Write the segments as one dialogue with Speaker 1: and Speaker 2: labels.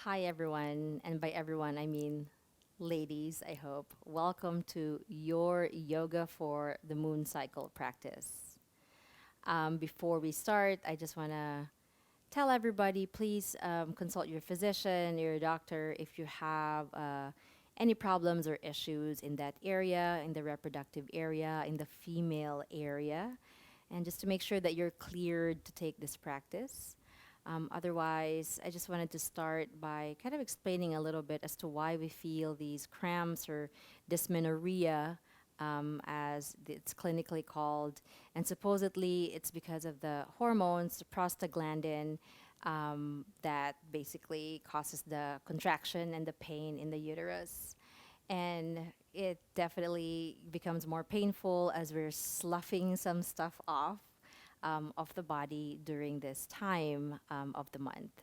Speaker 1: Hi, everyone. And by everyone, I mean ladies, I hope. Welcome to your Yoga for the Moon Cycle practice. Before we start, I just want to tell everybody please consult your physician, your doctor, if you have any problems or issues in that area, in the reproductive area, in the female area, and just to make sure that you're cleared to take this practice. Otherwise, I just wanted to start by kind of explaining a little bit as to why we feel these cramps or dysmenorrhea, as it's clinically called. And supposedly, it's because of the hormones, the prostaglandin, that basically causes the contraction and the pain in the uterus. And it definitely becomes more painful as we're sloughing some stuff off of the body during this time of the month.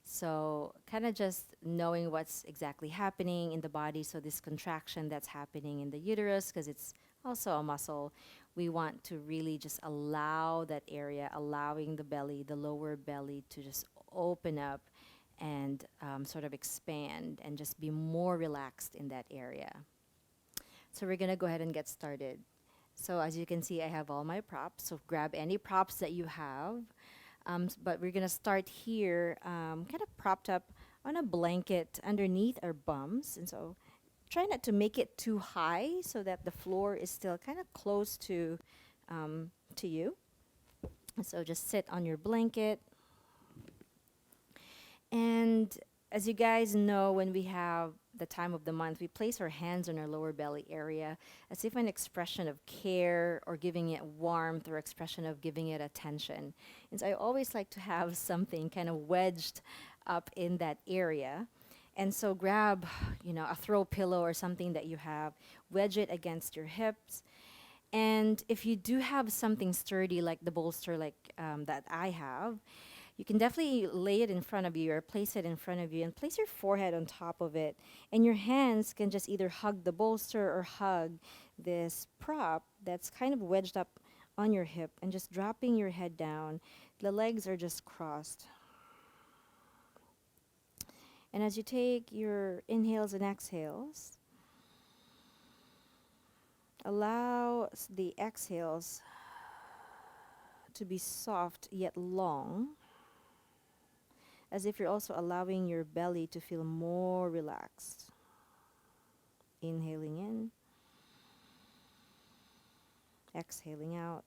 Speaker 1: So, kind of just knowing what's exactly happening in the body. So, this contraction that's happening in the uterus, because it's also a muscle, we want to really just allow that area, allowing the belly, the lower belly, to just open up and sort of expand and just be more relaxed in that area. So, we're going to go ahead and get started. So as you can see, I have all my props. So grab any props that you have. But we're gonna start here, kind of propped up on a blanket underneath our bums. And so try not to make it too high so that the floor is still kind of close to you. So just sit on your blanket. And as you guys know, when we have the time of the month, we place our hands on our lower belly area as if an expression of care or giving it warmth or expression of giving it attention. And so I always like to have something kind of wedged up in that area. And so grab, a throw pillow or something that you have, wedge it against your hips. And if you do have something sturdy like the bolster that I have, you can definitely lay it in front of you or place it in front of you and place your forehead on top of it. And your hands can just either hug the bolster or hug this prop that's kind of wedged up on your hip and just dropping your head down. The legs are just crossed. And as you take your inhales and exhales, allow the exhales to be soft yet long, as if you're also allowing your belly to feel more relaxed. Inhaling in, exhaling out.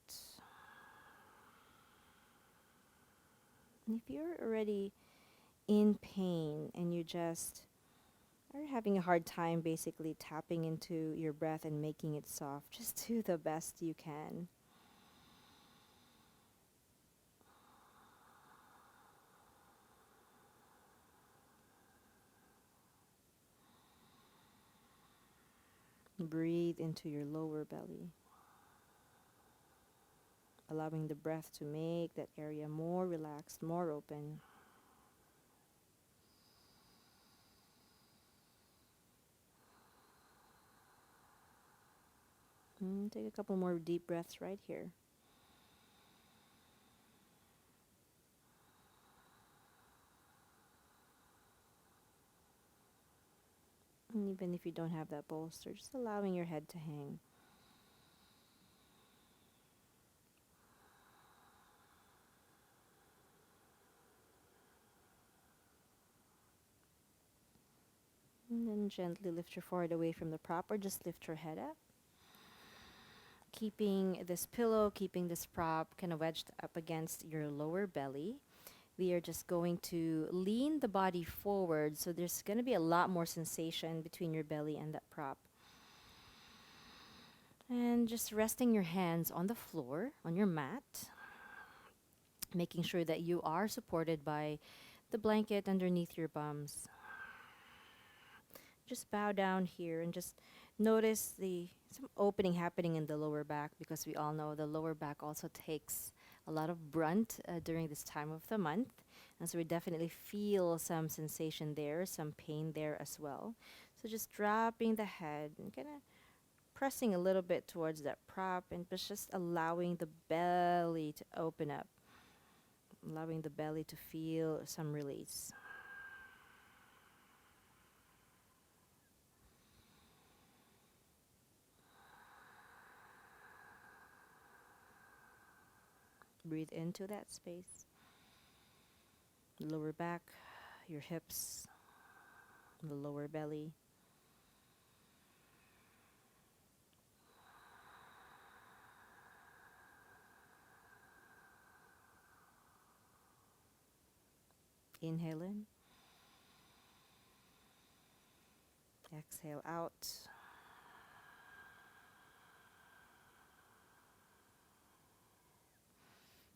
Speaker 1: And if you're already in pain and you just are having a hard time basically tapping into your breath and making it soft, just do the best you can. Breathe into your lower belly, allowing the breath to make that area more relaxed, more open. Take a couple more deep breaths right here. And even if you don't have that bolster, just allowing your head to hang. And then gently lift your forehead away from the prop or just lift your head up. Keeping this pillow, keeping this prop kind of wedged up against your lower belly. We are just going to lean the body forward, so there's going to be a lot more sensation between your belly and that prop. And just resting your hands on the floor, on your mat, making sure that you are supported by the blanket underneath your bums. Just bow down here and just notice some opening happening in the lower back, because we all know the lower back also takes a lot of brunt during this time of the month. And so we definitely feel some sensation there, some pain there as well. So just dropping the head and kind of pressing a little bit towards that prop and just allowing the belly to open up, allowing the belly to feel some release. Breathe into that space. Lower back, your hips, the lower belly. Inhale in, exhale out.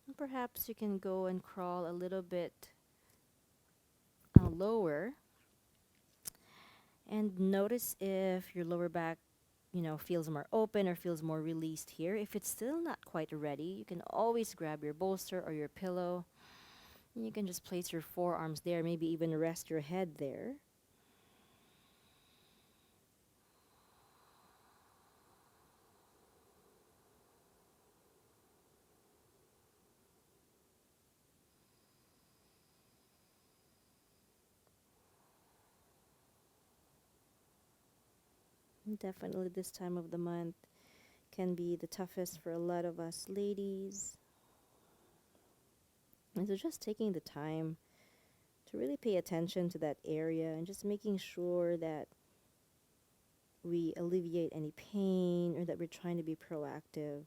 Speaker 1: And perhaps you can go and crawl a little bit lower and notice if your lower back, feels more open or feels more released here. If it's still not quite ready, you can always grab your bolster or your pillow. And you can just place your forearms there, maybe even rest your head there. And definitely this time of the month can be the toughest for a lot of us ladies. And so just taking the time to really pay attention to that area and just making sure that we alleviate any pain or that we're trying to be proactive.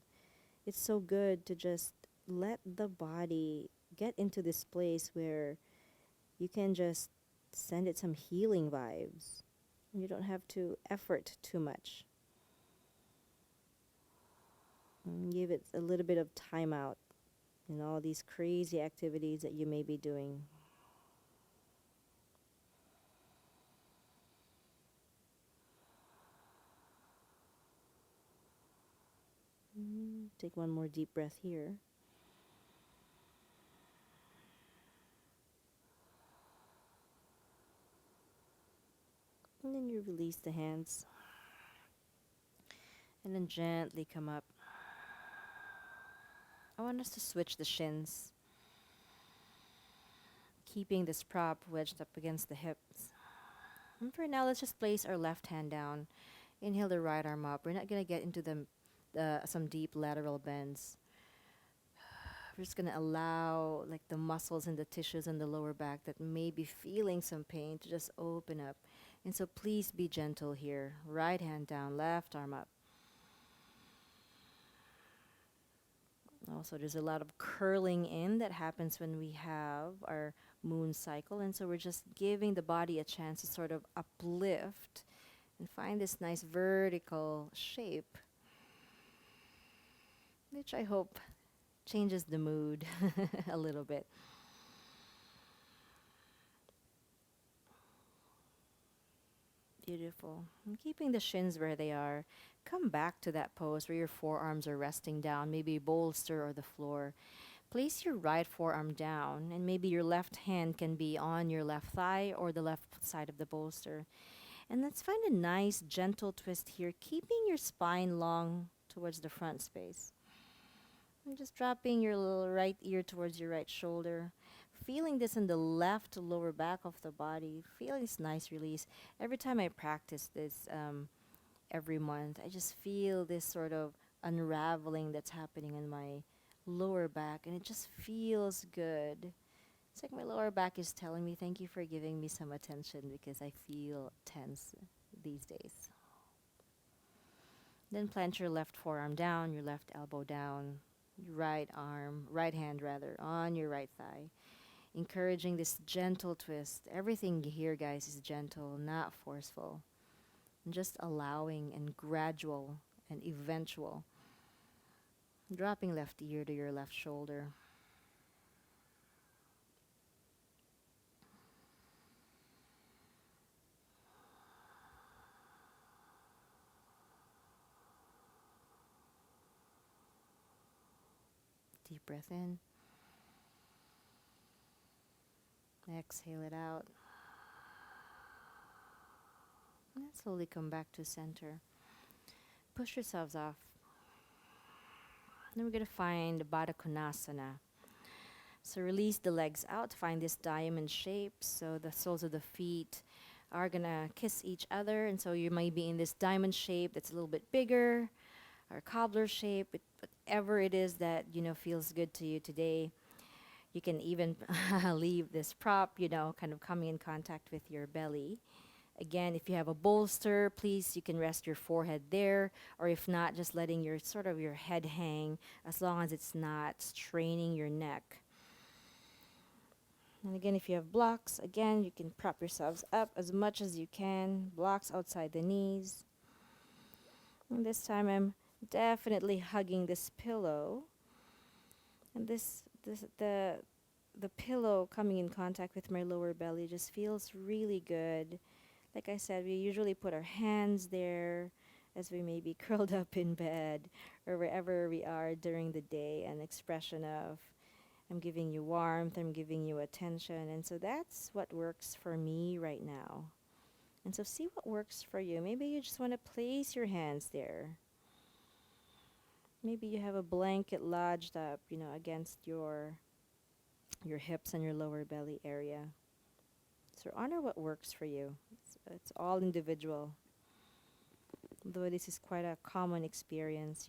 Speaker 1: It's so good to just let the body get into this place where you can just send it some healing vibes. And you don't have to effort too much. And give it a little bit of time out in all these crazy activities that you may be doing. Take one more deep breath here. And then you release the hands. And then gently come up. I want us to switch the shins, keeping this prop wedged up against the hips. And for now, let's just place our left hand down. Inhale the right arm up. We're not going to get into some deep lateral bends. We're just going to allow like the muscles and the tissues in the lower back that may be feeling some pain to just open up. And so please be gentle here. Right hand down, left arm up. Also, there's a lot of curling in that happens when we have our moon cycle. And so we're just giving the body a chance to sort of uplift and find this nice vertical shape, which I hope changes the mood a little bit. Beautiful. And keeping the shins where they are, come back to that pose where your forearms are resting down, maybe bolster or the floor. Place your right forearm down, and maybe your left hand can be on your left thigh or the left side of the bolster. And let's find a nice gentle twist here, keeping your spine long towards the front space. And just dropping your right ear towards your right shoulder. Feeling this in the left lower back of the body. Feeling this nice release. Every time I practice this every month, I just feel this sort of unraveling that's happening in my lower back. And it just feels good. It's like my lower back is telling me, thank you for giving me some attention because I feel tense these days. Then plant your left forearm down, your left elbow down, your right hand rather, on your right thigh. Encouraging this gentle twist. Everything here, guys, is gentle, not forceful. And just allowing and gradual and eventual. Dropping left ear to your left shoulder. Deep breath in. Exhale it out. And then slowly come back to center. Push yourselves off. Then we're going to find Baddha Konasana. So release the legs out. Find this diamond shape. So the soles of the feet are going to kiss each other. And so you might be in this diamond shape that's a little bit bigger or cobbler shape. whatever it is that, feels good to you today. You can even leave this prop, kind of coming in contact with your belly. Again, if you have a bolster, please, you can rest your forehead there, or if not, just letting your sort of your head hang, as long as it's not straining your neck. And again, if you have blocks, again, you can prop yourselves up as much as you can, blocks outside the knees. And this time I'm definitely hugging this pillow. And the pillow coming in contact with my lower belly just feels really good. Like I said, we usually put our hands there as we may be curled up in bed or wherever we are during the day, an expression of I'm giving you warmth, I'm giving you attention. And so that's what works for me right now. And so see what works for you. Maybe you just want to place your hands there. Maybe you have a blanket lodged up, against your hips and your lower belly area. So honor what works for you. It's all individual. Though this is quite a common experience,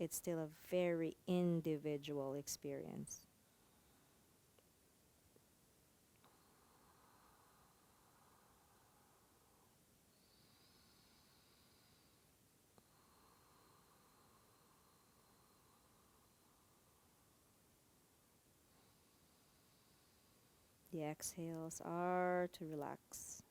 Speaker 1: it's still a very individual experience. The exhales are to relax.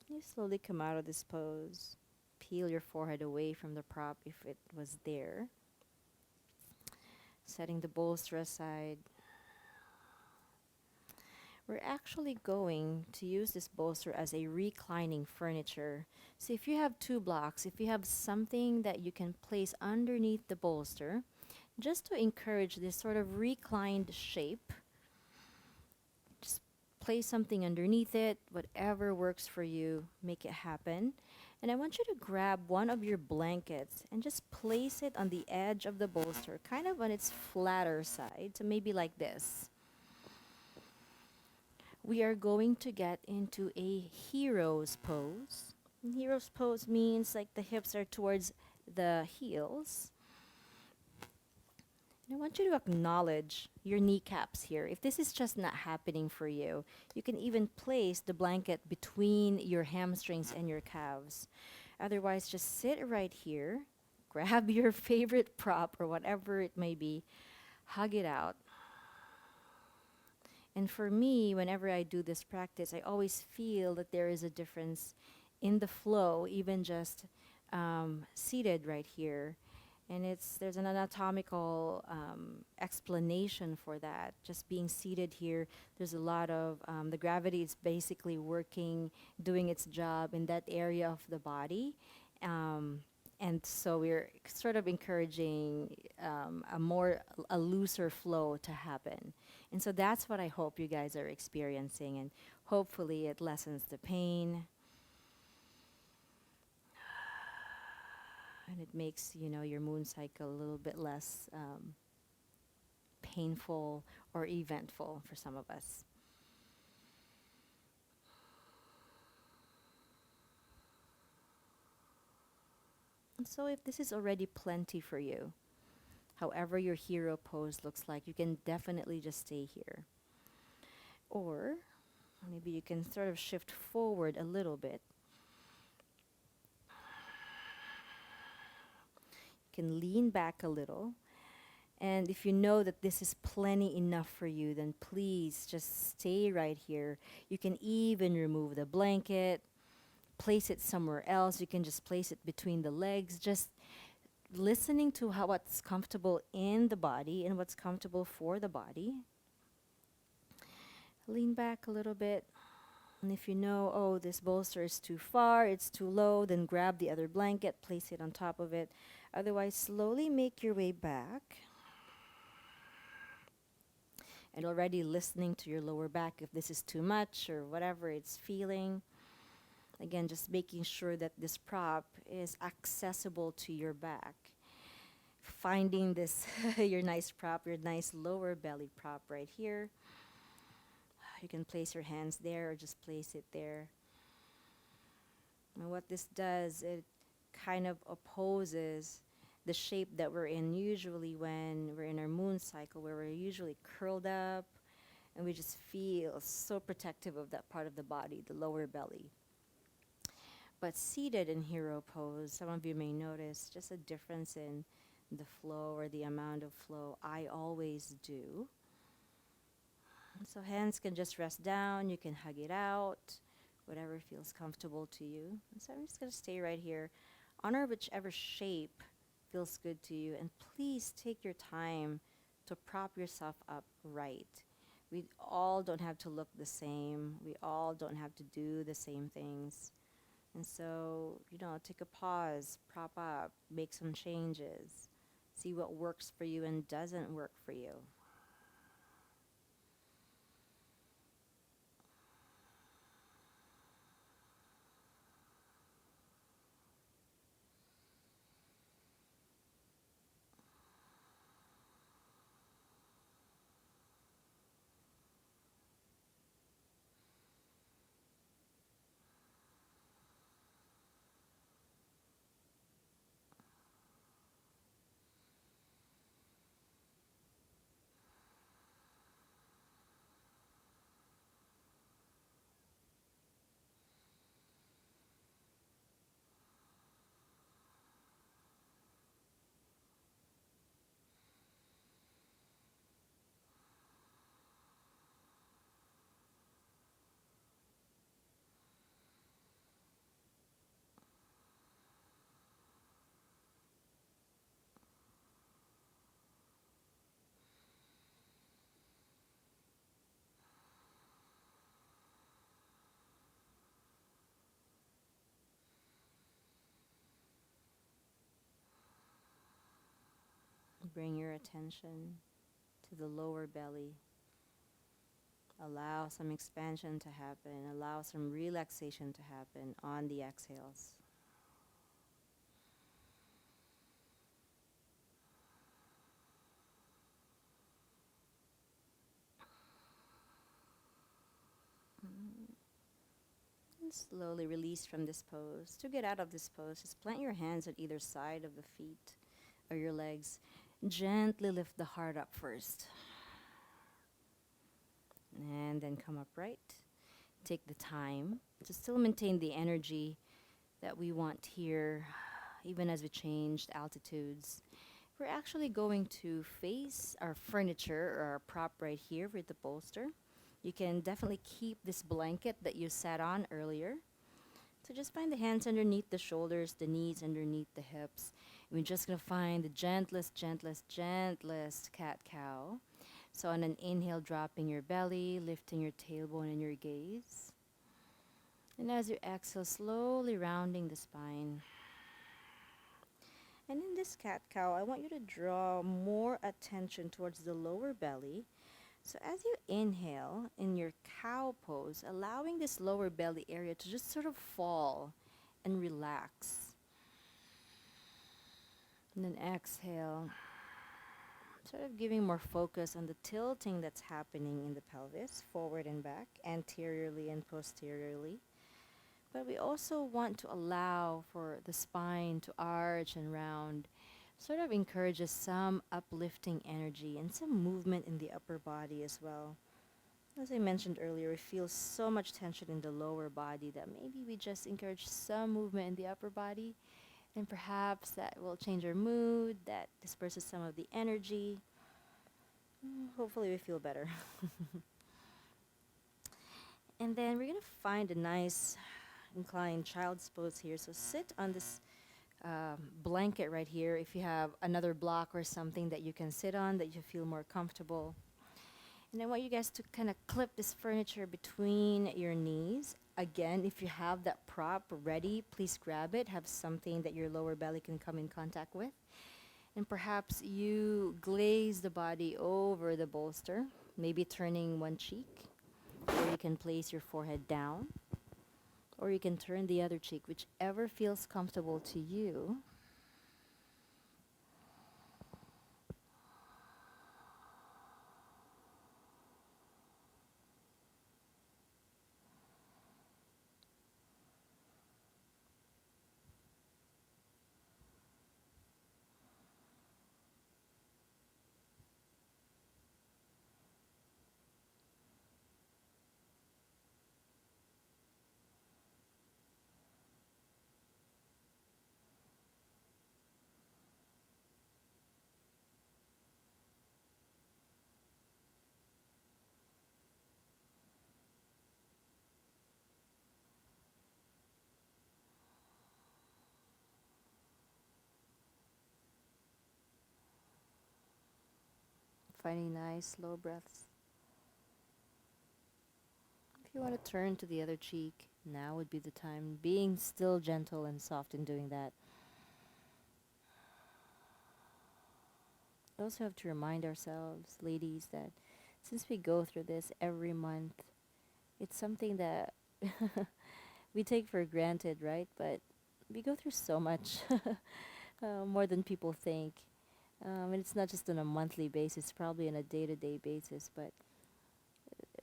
Speaker 1: You slowly come out of this pose. Peel your forehead away from the prop if it was there. Setting the bolster aside. We're actually going to use this bolster as a reclining furniture. So if you have two blocks, if you have something that you can place underneath the bolster, just to encourage this sort of reclined shape, just place something underneath it, whatever works for you, make it happen. And I want you to grab one of your blankets and just place it on the edge of the bolster, kind of on its flatter side, so maybe like this. We are going to get into a hero's pose. And hero's pose means like the hips are towards the heels. And I want you to acknowledge your kneecaps here. If this is just not happening for you, you can even place the blanket between your hamstrings and your calves. Otherwise, just sit right here, grab your favorite prop or whatever it may be, hug it out. And for me, whenever I do this practice, I always feel that there is a difference in the flow, even just seated right here. And there's an anatomical explanation for that. Just being seated here, there's a lot of the gravity is basically working, doing its job in that area of the body. And so we're sort of encouraging a looser flow to happen. And so that's what I hope you guys are experiencing, and hopefully it lessens the pain. And it makes, your moon cycle a little bit less painful or eventful for some of us. And so if this is already plenty for you, however your hero pose looks like, you can definitely just stay here. Or maybe you can sort of shift forward a little bit. You can lean back a little. And if you know that this is plenty enough for you, then please just stay right here. You can even remove the blanket, place it somewhere else. You can just place it between the legs. Just listening to what's comfortable in the body and what's comfortable for the body. Lean back a little bit. And if you know, oh, this bolster is too far, it's too low, then grab the other blanket, place it on top of it. Otherwise, slowly make your way back. And already listening to your lower back if this is too much or whatever it's feeling. Again, just making sure that this prop is accessible to your back. Finding this, your nice prop, your nice lower belly prop right here. You can place your hands there or just place it there. And what this does, it kind of opposes the shape that we're in usually when we're in our moon cycle, where we're usually curled up and we just feel so protective of that part of the body, the lower belly. But seated in hero pose, some of you may notice just a difference in the flow or the amount of flow. I always do. So hands can just rest down, you can hug it out, whatever feels comfortable to you. And so I'm just going to stay right here. Honor whichever shape feels good to you, and please take your time to prop yourself up right. We all don't have to look the same. We all don't have to do the same things. And so, take a pause, prop up, make some changes, see what works for you and doesn't work for you. Bring your attention to the lower belly. Allow some expansion to happen. Allow some relaxation to happen on the exhales. And slowly release from this pose. To get out of this pose, just plant your hands on either side of the feet or your legs. Gently lift the heart up first. And then come upright. Take the time to still maintain the energy that we want here, even as we changed altitudes. We're actually going to face our furniture or our prop right here with the bolster. You can definitely keep this blanket that you sat on earlier. So just find the hands underneath the shoulders, the knees underneath the hips. And we're just going to find the gentlest, gentlest, gentlest cat-cow. So on an inhale, dropping your belly, lifting your tailbone and your gaze. And as you exhale, slowly rounding the spine. And in this cat-cow, I want you to draw more attention towards the lower belly. So as you inhale in your cow pose, allowing this lower belly area to just sort of fall and relax. And then exhale, sort of giving more focus on the tilting that's happening in the pelvis, forward and back, anteriorly and posteriorly. But we also want to allow for the spine to arch and round. Sort of encourages some uplifting energy and some movement in the upper body as well. As I mentioned earlier, we feel so much tension in the lower body that maybe we just encourage some movement in the upper body, and perhaps that will change our mood, that disperses some of the energy. Hopefully we feel better. And then we're going to find a nice inclined child's pose here. So sit on this blanket right here if you have another block or something that you can sit on that you feel more comfortable. And I want you guys to kind of clip this furniture between your knees. Again, if you have that prop ready, please grab it. Have something that your lower belly can come in contact with. And perhaps you glaze the body over the bolster, maybe turning one cheek, or you can place your forehead down. Or you can turn the other cheek, whichever feels comfortable to you. Finding nice slow breaths. If you want to turn to the other cheek, now would be the time. Being still gentle and soft in doing that. We also have to remind ourselves, ladies, that since we go through this every month, it's something that we take for granted, right? But we go through so much more than people think. And it's not just on a monthly basis, probably on a day-to-day basis. But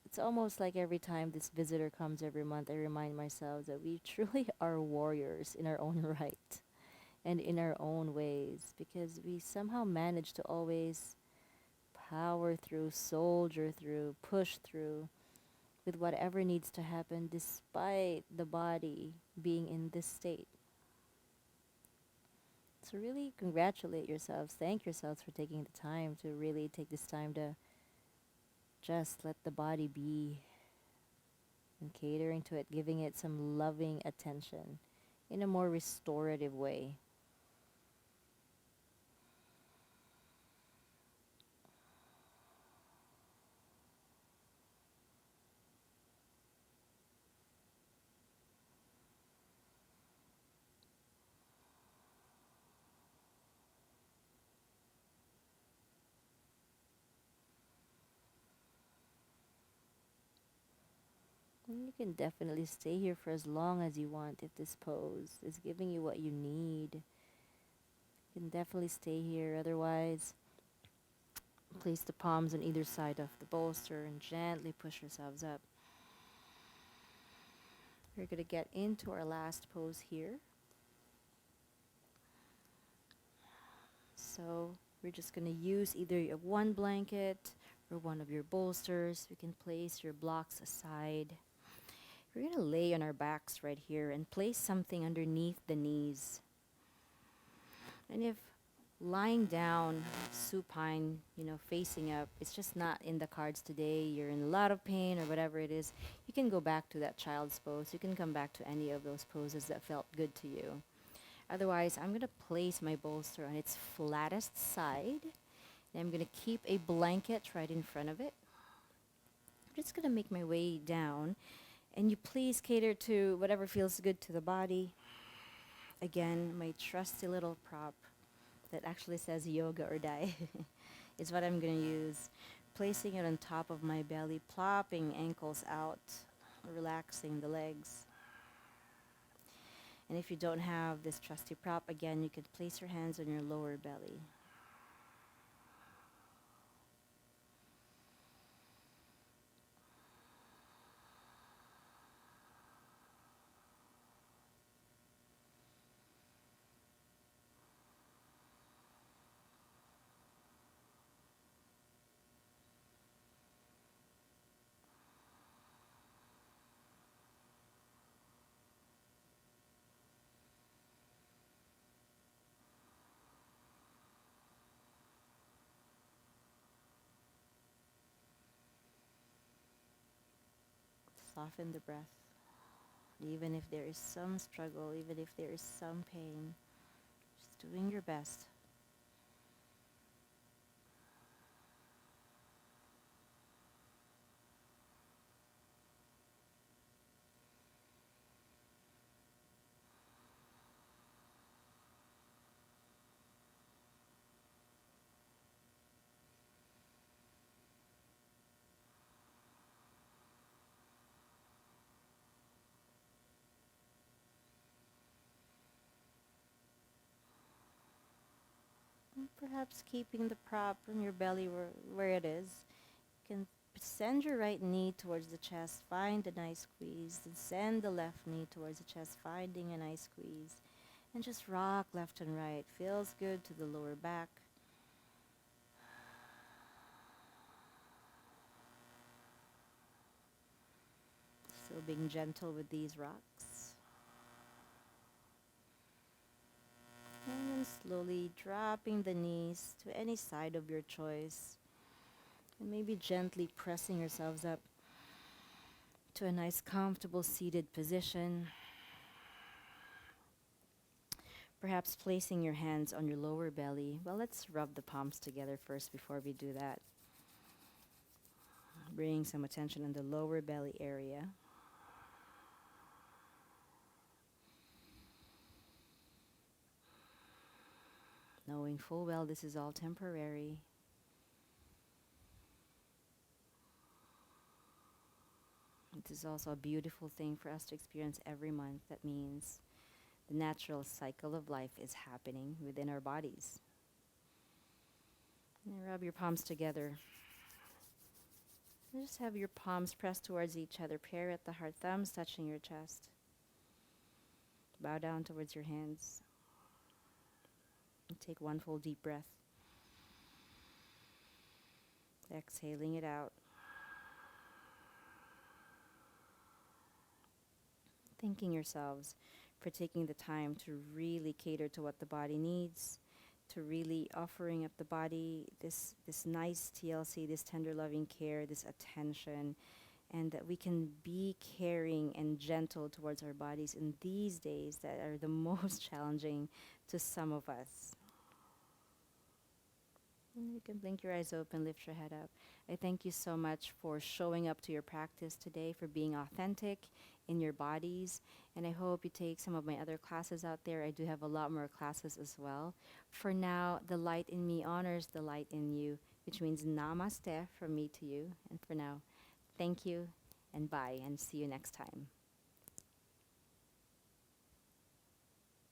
Speaker 1: it's almost like every time this visitor comes every month, I remind myself that we truly are warriors in our own right and in our own ways, because we somehow manage to always power through, soldier through, push through with whatever needs to happen despite the body being in this state. So really congratulate yourselves. Thank yourselves for taking the time to really take this time to just let the body be and catering to it, giving it some loving attention in a more restorative way. And you can definitely stay here for as long as you want if this pose is giving you what you need. You can definitely stay here. Otherwise, place the palms on either side of the bolster and gently push yourselves up. We're going to get into our last pose here. So we're just going to use either your one blanket or one of your bolsters. You can place your blocks aside. We're going to lay on our backs right here and place something underneath the knees. And if lying down, supine, facing up, it's just not in the cards today, you're in a lot of pain or whatever it is, you can go back to that child's pose. You can come back to any of those poses that felt good to you. Otherwise, I'm going to place my bolster on its flattest side. And I'm going to keep a blanket right in front of it. I'm just going to make my way down. And you please cater to whatever feels good to the body. Again, my trusty little prop that actually says yoga or die is what I'm going to use. Placing it on top of my belly, plopping ankles out, relaxing the legs. And if you don't have this trusty prop, again, you can place your hands on your lower belly. Soften the breath. Even if there is some struggle, even if there is some pain, just doing your best. Perhaps keeping the prop from your belly where it is. You can send your right knee towards the chest, find a nice squeeze, then send the left knee towards the chest, finding a nice squeeze, and just rock left and right. Feels good to the lower back. Still being gentle with these rocks. And then slowly dropping the knees to any side of your choice. And maybe gently pressing yourselves up to a nice comfortable seated position. Perhaps placing your hands on your lower belly. Well, let's rub the palms together first before we do that. Bringing some attention in the lower belly area. Knowing full well this is all temporary. It is also a beautiful thing for us to experience every month. That means the natural cycle of life is happening within our bodies. And rub your palms together. And just have your palms pressed towards each other. Pair at the heart, thumbs touching your chest. Bow down towards your hands. And take one full deep breath. Exhaling it out. Thanking yourselves for taking the time to really cater to what the body needs, to really offering up the body this nice TLC, this tender loving care, this attention, and that we can be caring and gentle towards our bodies in these days that are the most challenging to some of us. And you can blink your eyes open, lift your head up. I thank you so much for showing up to your practice today, for being authentic in your bodies. And I hope you take some of my other classes out there. I do have a lot more classes as well. For now, the light in me honors the light in you, which means namaste from me to you. And for now, thank you and bye, and see you next time.